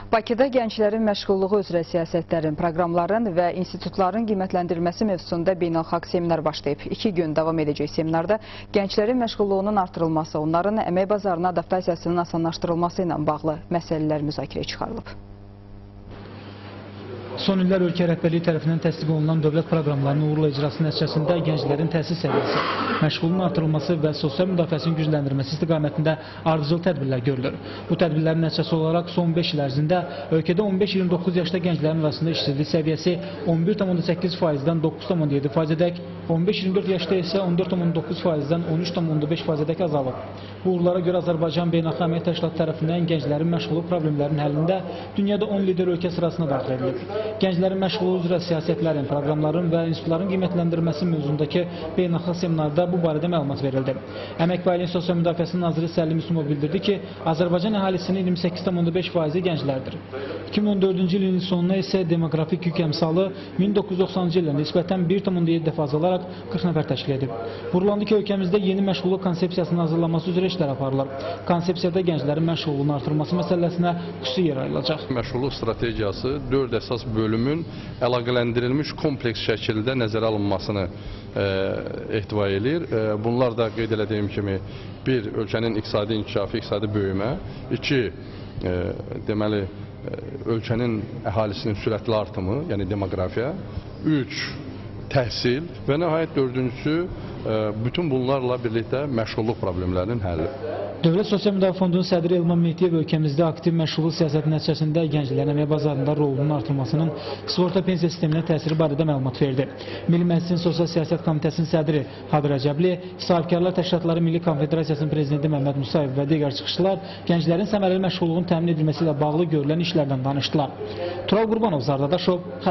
Bakıda gənclərin məşğulluğu üzrə siyasətlərin, proqramların və institutların qiymətləndirilməsi mövzusunda beynəlxalq seminar başlayıb. 2 gün davam edəcək seminarda gənclərin məşğulluğunun artırılması, onların əmək bazarına adaptasiyasının asanlaşdırılması ilə bağlı məsələlər müzakirəyə çıxarılıb. Son illər ölkə rəhbərliyi tərəfindən təsdiq olunan dövlət proqramlarının uğurla icrası nəticəsində gənclərin təhsil səviyyəsi, məşğulluğun artırılması və sosial müdafiəsinin gücləndirilməsi istiqamətində ardıcıl tədbirlər görülür. Bu tədbirlərin nəticəsi olaraq son 5 il ərzində ölkədə 15-29 yaşda gənclərin arasında işsizlik səviyyəsi 11,8%-dən 9,7%-ədək, 15-24 yaşda isə 14,9%-dən 13,5%-ədək azalıb. Bu uğurlara görə Azərbaycan Beynəlxalq Əmək Təşkilatı tərəfindən gənclərin məşğulluq problemlərinin həllində dünyada 10 lider ölkə sırasına daxil edilib. Gənclərin məşğulluğu üzrə siyasətlərin, proqramların və institutların qiymətləndirilməsi mövzusundakı beynəlxalq seminarda bu barədə məlumat verildi. Əmək və Ailənin Sosial Müdafiəsinin naziri Səlim Müslümov bildirdi ki, Azərbaycan əhalisinin 28,5%-i gənclərdir. 2014-cü ilin sonuna isə demoqrafik yük əmsalı 1990-cı ilə nisbətən 1,7 dəfə azalaraq 40 nəfər təşkil edib. Vurgulandı ki, ölkəmizdə yeni məşğulluq konsepsiyasının hazırlanması üzrə işlər aparılır. Konsepsiyada gənclərin məşğulluğunun artırılması məsələsinə xüsusi yer ayrılacaq. Məşğulluq strategiyası 4 əsas bölümün əlaqələndirilmiş kompleks şəkildə nəzərə alınmasını ehtiva edir. Bunlar da qeyd etdiyim kimi, 1. Ölkənin iqtisadi inkişafı, iqtisadi böyümə, 2. Deməli, ölkənin əhalisinin sürətli artımı, yəni demoqrafiya, 3. Təhsil və nəhayət 4-cüsü bütün bunlarla birlikdə məşğulluq problemlərinin həlli. Dövlət Sosial Müdafiə Fondunun sədri Elman Mehdiyev ölkəmizdə aktiv məşğulluq siyasəti nəticəsində gənclərin əmək bazarında rolunun artırılmasının sığorta pensiya sisteminə təsiri barədə məlumat verdi. Milli Məclisin Sosial Siyasət Komitəsinin sədri Hadır Rəcəbli, Sahibkarlar Təşkilatları Milli Konfederasiyasının prezidenti Məhəmməd Musayev və digər çıxışçılar gənclərin səmərəli məşğulluğun təmin edilməsi ilə bağlı görülən işlərdən danışdılar. Tural Qurbanov, Zardadaşov.